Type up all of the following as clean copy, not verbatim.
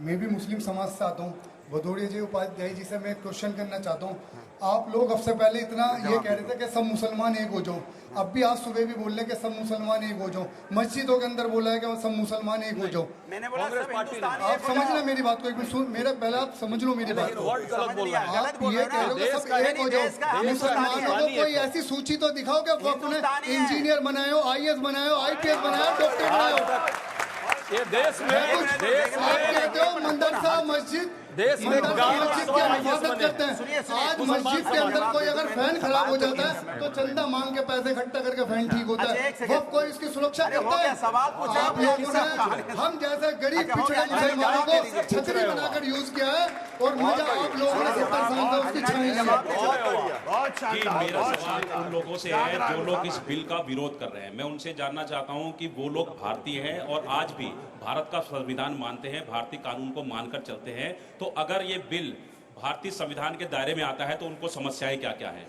मैं भी मुस्लिम समाज से आता हूँ। भदौड़िया जी उपाध्याय जी से मैं क्वेश्चन करना चाहता हूँ। आप लोग अब से पहले इतना ये कह रहे थे कि सब मुसलमान एक हो जाओ, अब भी आज सुबह भी बोल रहे कि सब मुसलमान एक हो जाओ, मस्जिदों के अंदर बोला है कि सब मुसलमान एक हो जाओ। मैंने बोला सब हिंदुस्तानी आप समझ लें मेरी बात को, एक मिनट सुन, मेरा पहले आप समझ लो मेरी बात को। आप ये कह रहे हो सब एक हो जाओ, मुसलमानों को कोई ऐसी सूची तो दिखाओ कि वक्त ने इंजीनियर बनाए हो, IAS बनाए हो, IPS बनाए हो, डॉक्टर बनाए हो। ये देश में आप कहते हो मदरसा मस्जिद मस्जिद की हिफाजत करते हैं। आज मस्जिद के अंदर कोई अगर फैन खराब हो जाता है तो चंदा मांग के पैसे इकट्ठा करके फैन ठीक होता है, वो कोई इसकी सुरक्षा करता है? आप लोगों ने हम जैसे गरीब पिछड़े मुसलमानों को छतरी बनाकर यूज किया है और मजा आप लोगों ने 70 साल से उसकी छाई है। मेरा सवाल उन लोगों से है जो लोग इस बिल का विरोध कर रहे हैं। मैं उनसे जानना चाहता हूं कि वो लोग भारतीय हैं और आज भी भारत का संविधान मानते हैं, भारतीय कानून को मानकर चलते हैं, तो अगर ये बिल भारतीय संविधान के दायरे में आता है तो उनको समस्याएं क्या क्या हैं?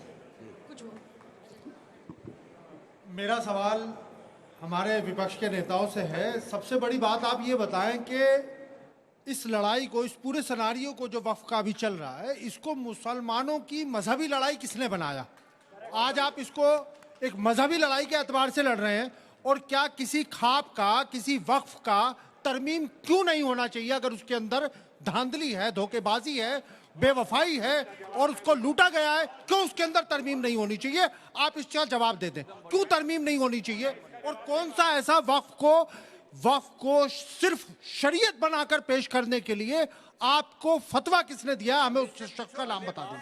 मेरा सवाल हमारे विपक्ष के नेताओं से है। सबसे बड़ी बात आप ये बताएं कि इस लड़ाई को, इस पूरे सिनेरियो को जो वक्फ का अभी चल रहा है, इसको मुसलमानों की मजहबी लड़ाई किसने बनाया? आज आप इसको एक मजहबी लड़ाई के एतबार से लड़ रहे हैं। और क्या किसी ख्वाब का, किसी वक्फ का तरमीम क्यों नहीं होना चाहिए? अगर उसके अंदर धांधली है, धोखेबाजी है, बेवफाई है और उसको लूटा गया है, क्यों उसके अंदर तरमीम नहीं होनी चाहिए? आप इसका जवाब दे दें, क्यों तरमीम नहीं होनी चाहिए? और कौन सा ऐसा वक्फ को सिर्फ शरीयत बनाकर पेश करने के लिए आपको फतवा किसने दिया? हमें उस शख्स का नाम बता दें।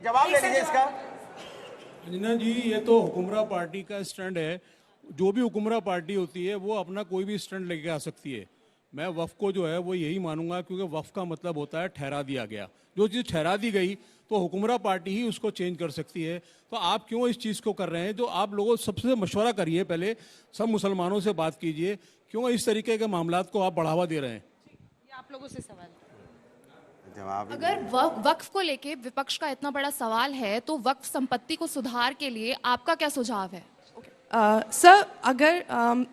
जवाब दे दीजिए इसका। अंजना जी, ये तो हुकुमरा पार्टी का स्टैंड है। जो भी हुकुमरा पार्टी होती है वो अपना कोई भी स्टैंड लेके आ सकती है। मैं वक्फ को जो है वो यही मानूंगा, क्योंकि वक्फ का मतलब होता है ठहरा दिया गया। जो चीज़ ठहरा दी गई तो हुकुमरा पार्टी ही उसको चेंज कर सकती है। तो आप क्यों इस चीज़ को कर रहे हैं? जो आप लोगों सबसे मशवरा करिए, पहले सब मुसलमानों से बात कीजिए, क्यों इस तरीके के मामलात को आप बढ़ावा दे रहे हैं? ये आप लोगों से सवाल है। जवाब अगर वक्फ को लेके विपक्ष का इतना बड़ा सवाल है तो वक्फ संपत्ति को सुधार के लिए आपका क्या सुझाव है? सर, अगर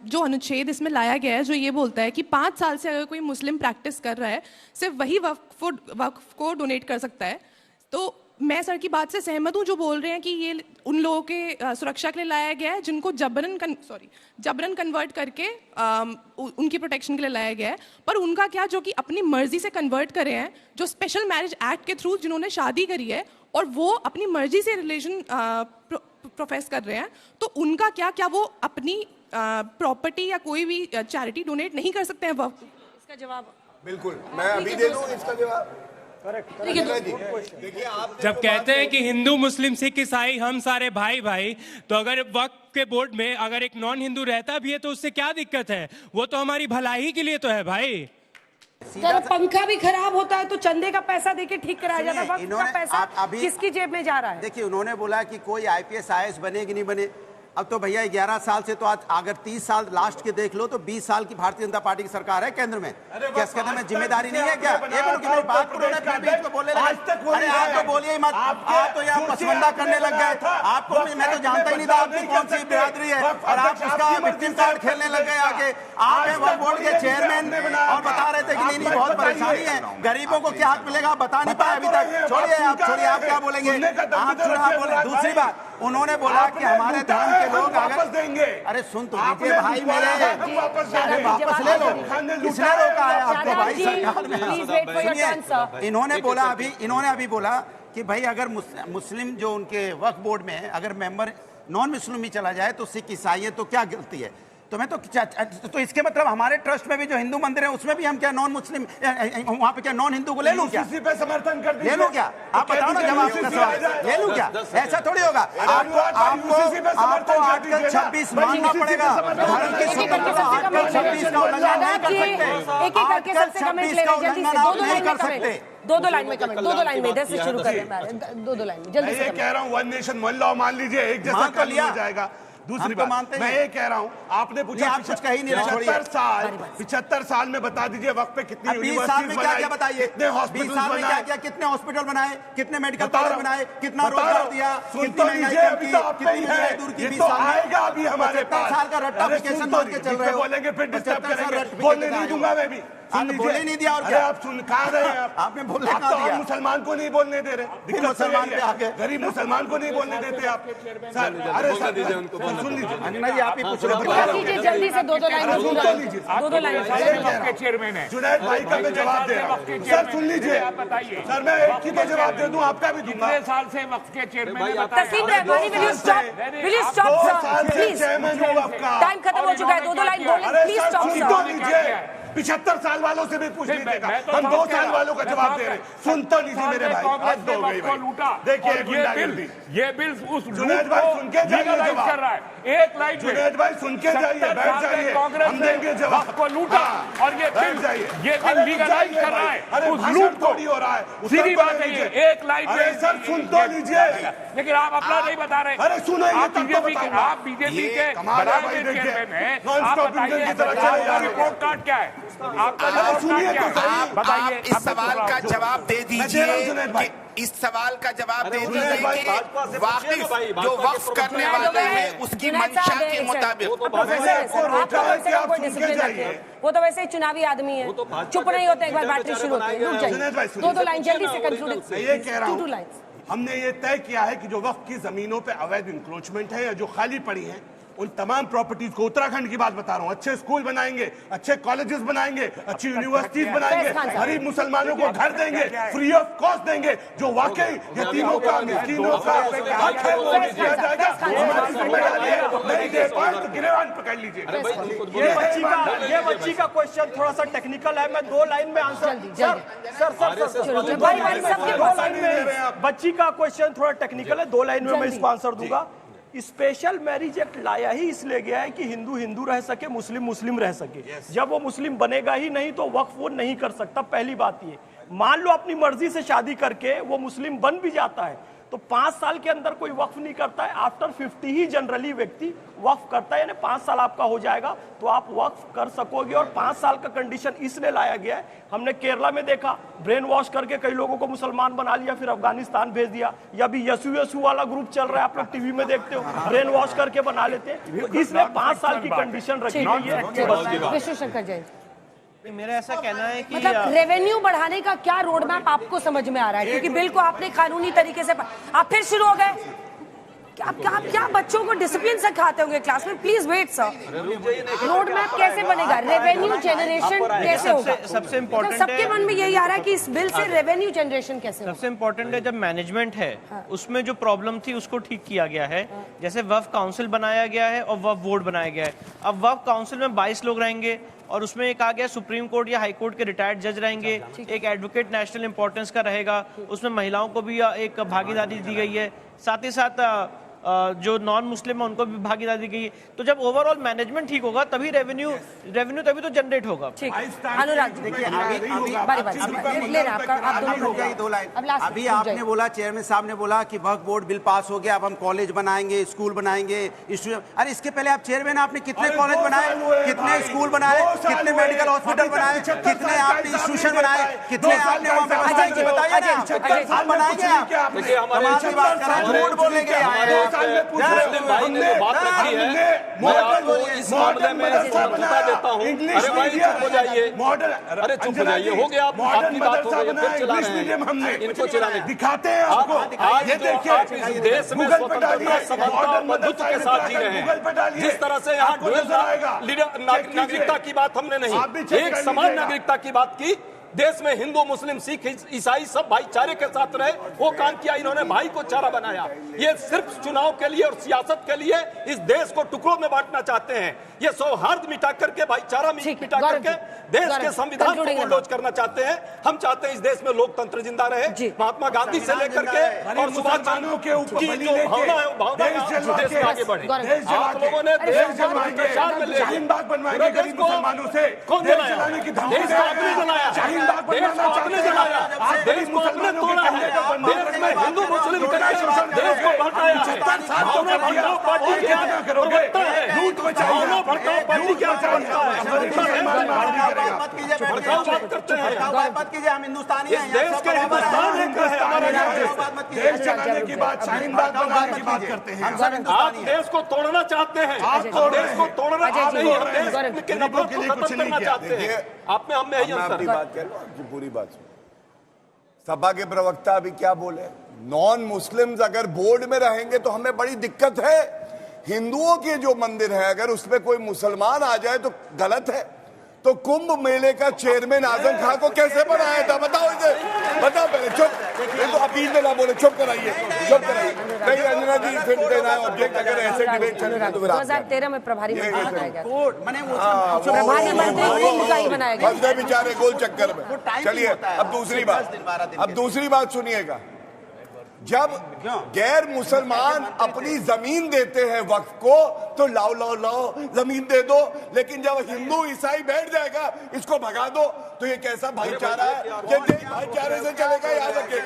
जो अनुच्छेद इसमें लाया गया है जो ये बोलता है कि 5 साल से अगर कोई मुस्लिम प्रैक्टिस कर रहा है सिर्फ वही वक्फ को डोनेट कर सकता है, तो मैं सर की बात से सहमत हूँ जो बोल रहे हैं कि ये उन लोगों के सुरक्षा के लिए लाया गया है जिनको जबरन कन्वर्ट करके उनकी प्रोटेक्शन के लिए लाया गया है। पर उनका क्या जो कि अपनी मर्जी से कन्वर्ट करे हैं, जो स्पेशल मैरिज एक्ट के थ्रू जिन्होंने शादी करी है और वो अपनी मर्जी से रिलेशन प्रोफेस कर रहे हैं, तो उनका क्या वो अपनी प्रॉपर्टी या कोई भी चैरिटी डोनेट नहीं कर सकते हैं? इसका जवाब बिल्कुल मैं अभी दे दूं इसका जवाब। देखिए, आप जब कहते हैं कि हिंदू मुस्लिम सिख ईसाई हम सारे भाई भाई, तो अगर वक्फ के बोर्ड में अगर एक नॉन हिंदू रहता भी है तो उससे क्या दिक्कत है? वो तो हमारी भलाई के लिए तो है भाई। सर, पंखा भी खराब होता है तो चंदे का पैसा देके ठीक कराया जाता है। वक्त का पैसा किसकी जेब में जा रहा है? देखिए, उन्होंने बोला कि कोई IPS IAS बने कि नहीं बने। अब तो भैया 11 साल से तो आज अगर 30 साल लास्ट के देख लो तो 20 साल की भारतीय जनता पार्टी की सरकार है केंद्र में। क्या इसके अंदर में जिम्मेदारी नहीं है क्या? एक बात बीच को बोले, अरे आप तो बोलिए मत। आप तो यहाँ पसमंदा करने लग गए। आपको मैं तो जानता ही नहीं था आपकी कौन सी बिरादरी है और आप उसका विक्टिम कार्ड खेलने लग गए आगे। आप है वक्फ बोर्ड के चेयरमैन और बता रहे थे कि नहीं बहुत परेशानी है, गरीबों को क्या हक मिलेगा बता नहीं पाए अभी तक। छोड़िए आप क्या बोलेंगे? आप बोले। दूसरी बात, उन्होंने बोला कि हमारे धर्म के लोग वापस देंगे। अरे सुन तो लीजिए भाई मेरे, अरे वापस ले लो। किसने रोका है आपको भाई सरकार में? इन्होंने अभी बोला कि भाई अगर मुस्लिम जो उनके वक्फ बोर्ड में है अगर मेंबर नॉन मुस्लिम ही चला जाए तो सिख ईसाई है तो क्या गलती है? तो मैं तो इसके मतलब हमारे ट्रस्ट में भी जो हिंदू मंदिर है उसमें भी हम क्या नॉन मुस्लिम वहाँ पे क्या नॉन हिंदू को ले लूं क्या? पे समर्थन कर ले लूं क्या? आप बताओ ना जवाब का सवाल। ले लूं क्या? ऐसा थोड़ी होगा। आपको आर्टिकल 26 मानना पड़ेगा। धर्म की स्वतंत्रता आर्टिकल 26 का उल्लंघन नहीं कर सकते। आर्टिकल 26 का उल्लंघन आप नहीं कर सकते। दो लाइन में कमेंट, दो लाइन में इधर से शुरू कर दो लाइन में जल्दी से। कह रहा हूँ वन नेशन वन लॉ मान लीजिए, एक जैसा कानून हो जाएगा। दूसरी बात मैं ये कह रहा हूँ, आपने पूछा आप कुछ कहीं नहीं 75 साल में बता दीजिए वक्त पे कितनी यूनिवर्सिटीज बनाई, क्या बताइए? कितने हॉस्पिटल बनाए, क्या कितने हॉस्पिटल बनाए, कितने मेडिकल कॉलेज बनाए, कितना रोजगार दिया, कितनी महंगाई दूर की? तो आएगा अभी हमारे पास। 70 साल का रट्टा चल रहे हो। बोलेंगे फिर डिस्टर्ब करेंगे, बोलने नहीं दूंगा मैं भी। आपने बोलने नहीं दिया और अरे क्या? आप सुन कहा रहे हैं आपने बोलने आप कहाँ तो दिया? मुसलमान को नहीं बोलने दे रहे, दिक्कत मुसलमान पे आके गरीब मुसलमान को नहीं बोलने देते आप। अरे सुन लीजिए अंजना जी, आप ही पूछ रहे कीजिए जल्दी से, 2 लाइन चेयरमैन है जुनैद भाई का मैं जवाब दे रहा हूँ। सर सुन लीजिए सर, मैं एक की तो जवाब दे दूं, आपका भी दूंगा। साल से वक्फ के चेयरमैन तस्लीम Rahmani, will you stop sir, please? Chairman हूँ आपका। टाइम खत्म हो चुका है, 2 लाइन बोले, प्लीज स्टॉप सुन तो लीजिए, 75 साल वालों से भी पूछ लीजिएगा, हम 2 साल वालों का जवाब दे रहे हैं। सुन तो लीजिए मेरे भाई, हद हो गई भाई। देखिए ये बिल उस जुनैद भाई सुन के जाइए जवाब कर रहा है, एक लाइन जुनैद भाई सुन के जाइए, बैठ जाइए, हम देंगे जवाब को लूटा और ये बैठ जाइए। बिल लीगलाइज कर रहा है अरे उस लूट को। थोड़ी हो रहा है, सीधी बात है, ये एक लाइन अरे सर सुन तो लीजिए, लेकिन आप अपना नहीं बता रहे। अरे सुनो, आप बीजेपी के बनाए गए चेयरमैन हैं, आप बताइए रिपोर्ट कार्ड क्या है, आपका सुनिए तो सही। आप बताइए। आप इस सवाल का जवाब दे दीजिए कि इस सवाल का जवाब दे दीजिए कि वाकिफ जो वक्फ करने वाले हैं उसकी मंशा के मुताबिक। वो तो वैसे ही चुनावी आदमी है, चुप नहीं होते, एक बार बैटरी शुरू होती है, रुक जाइए। 2 लाइन जल्दी से कंक्लूड। ये कह रहा हूँ, हमने ये तय किया है कि जो वक्फ की जमीनों पे अवैध इंक्रोचमेंट है या जो खाली पड़ी है, उन तमाम प्रॉपर्टीज को, उत्तराखंड की बात बता रहा हूँ, अच्छे स्कूल बनाएंगे, अच्छे कॉलेजेस बनाएंगे, अच्छी यूनिवर्सिटीज बनाएंगे, गरीब मुसलमानों को घर देंगे, फ्री ऑफ कॉस्ट देंगे, जो वाकई यतीमों का, मिस्कीनों का दिया जाएगा। हमारी जिम्मेदारी है, नहीं दे पाए तो गिरफ्तार पकड़ लीजिए। ये बच्ची का क्वेश्चन थोड़ा सा टेक्निकल है, मैं 2 लाइन में आंसर सर बच्ची का क्वेश्चन थोड़ा टेक्निकल है, 2 लाइन में मैं इसको आंसर दूंगा। स्पेशल मैरिज एक्ट लाया ही इसलिए गया है कि हिंदू हिंदू रह सके, मुस्लिम मुस्लिम रह सके। जब वो मुस्लिम बनेगा ही नहीं तो वक्फ वो नहीं कर सकता। पहली बात ये, मान लो अपनी मर्जी से शादी करके वो मुस्लिम बन भी जाता है तो 5 साल के अंदर कोई वक्फ नहीं करता है, आफ्टर 50 ही जनरली व्यक्ति वक्फ करता है, यानी 5 साल आपका हो जाएगा तो आप वक्फ कर सकोगे। और 5 साल का कंडीशन इसलिए लाया गया है, हमने केरला में देखा, ब्रेन वॉश करके कई लोगों को मुसलमान बना लिया, फिर अफगानिस्तान भेज दिया। या भी यसु वाला ग्रुप चल रहा है, आप लोग टीवी में देखते हो, ब्रेन वॉश करके बना लेते हैं, इसलिए 5 साल की कंडीशन रखी गई है। विश्वशंकर जैन, मेरा ऐसा कहना है कि मतलब रेवेन्यू बढ़ाने का क्या रोड मैप आपको समझ में आ रहा है? क्योंकि बिल को आपने कानूनी तरीके से, आप फिर शुरू हो गए, आप क्या बच्चों को डिसिप्लिन सिखाते होंगे क्लास में? Please wait sir, road map कैसे बनेगा, रेवेन्यू जनरेशन कैसे होगा? सबसे इम्पोर्टेंट, सबके मन में यही आ रहा है कि इस बिल से रेवेन्यू जनरेशन कैसे होगा? सबसे इम्पोर्टेंट है, जब मैनेजमेंट है उसमें जो प्रॉब्लम थी उसको ठीक किया गया है। जैसे वक्फ काउंसिल बनाया गया है और वक्फ बोर्ड बनाया गया है। अब वक्फ काउंसिल में 22 लोग रहेंगे और उसमें एक आ गया सुप्रीम कोर्ट या हाई कोर्ट के रिटायर्ड जज रहेंगे, एक एडवोकेट नेशनल इंपॉर्टेंस का रहेगा, उसमें महिलाओं को भी एक भागीदारी दी गई है, साथ ही साथ जो नॉन मुस्लिम है उनको भी भागीदारी दी गई है। तो जब ओवरऑल मैनेजमेंट ठीक होगा तभी रेवेन्यू तभी तो जनरेट होगा। अनुराग देखिए, अभी आपने बोला, चेयरमैन साहब ने बोला कि वक्फ बोर्ड बिल पास हो गया, अब हम कॉलेज बनाएंगे, स्कूल बनाएंगे, अरे इसके पहले आप चेयरमैन, आपने कितने कॉलेज बनाए, कितने स्कूल बनाए, कितने मेडिकल हॉस्पिटल बनाए, कितने आपने इंस्टीट्यूशन बनाए, कितने आपने वहाँ व्यवस्था की, बताइए आप बनाएंगे? आप बात कर रहे हैं, झूठ बोलने के आए हैं। भाई ने जो बात रखी है, मैं आपको इस मामले में समझौता देता हूँ। अरे भाई चुप हो जाइए, अरे चुप हो जाइए, हो गया, आपकी बात हो गई, फिर चला रहे हैं, इनको चलाने दिखाते हैं आपको। आज जो आप इस देश में स्वतंत्रता, समता और बंधुत्व के साथ जी रहे हैं, जिस तरह से यहाँ नागरिकता की बात हमने नहीं, एक समान नागरिकता की बात की, देश में हिंदू मुस्लिम सिख ईसाई सब भाईचारे के साथ रहे, वो काम किया इन्होंने, भाई को चारा बनाया। ये सिर्फ चुनाव के लिए और सियासत के लिए इस देश को टुकड़ों में बांटना चाहते हैं। ये सौहार्द मिटा करके, भाईचारा मिटा करके देश के संविधान को बुलडोज करना चाहते हैं। हम चाहते हैं इस देश में लोकतंत्र जिंदा रहे, महात्मा गांधी से लेकर के और सुभाष चंद्र की जो भावना है, भावना देश में आगे बढ़े। आप लोगों ने प्रचार में ले गरीब मुसलमानों से कौन जलाया? देश को आपने जलाया, देश को आपने जलाया, देश को आपने तोड़ा है, देश में हिंदू मुस्लिम देश को भड़काया है। भावना भड़काओ पार्टी के प्रवक्ता है, भावना भड़काओ पार्टी के प्रवक्ता है। भड़काओ बात करते हैं, मत कीजिए, हम हिंदुस्तानी हैं, देश के हिंदुस्तान है हमारे यहाँ देश चलाने की बात, शाहीन बाग बनाने की बात करते हैं। आप देश को तोड़ना चाहते हैं, आप देश को तोड़ना चाहते हैं, हम देश के नफरत को खत्म करना चाहते हैं। आप में हम में यही अंतर है। बात कह लो, आपकी पूरी बात सुनो। सपा के प्रवक्ता अभी क्या बोले, नॉन मुस्लिम्स अगर बोर्ड में रहेंगे तो हमें बड़ी दिक्कत है। हिंदुओं के जो मंदिर है अगर उसमें कोई मुसलमान आ जाए तो गलत है। तो कुंभ मेले का चेयरमैन आजम खां को कैसे बनाया था, बताओ इसे, बताओ पहले। चुप, ये तो अपील में ना बोले, चुप कराइए, चुप कराइए। नहीं अंजना जी, फिर देना है ऑब्जेक्ट, अगर ऐसे डिबेट चलेगा तो फिर 2013 में प्रभारी मंत्री बनाया गया, मैंने प्रभारी मंत्री कुंभ का ही बनाया गया। फंस गए बेचारे गोल चक्कर में। चलिए अब दूसरी बात सुनिएगा। जब गैर मुसलमान अपनी जमीन देते हैं वक्फ को तो लाओ लाओ लाओ जमीन दे दो, लेकिन जब हिंदू ईसाई बैठ जाएगा इसको भगा दो, तो ये कैसा भाईचारा है? ये भाईचारे से चलेगा, याद रखिएगा।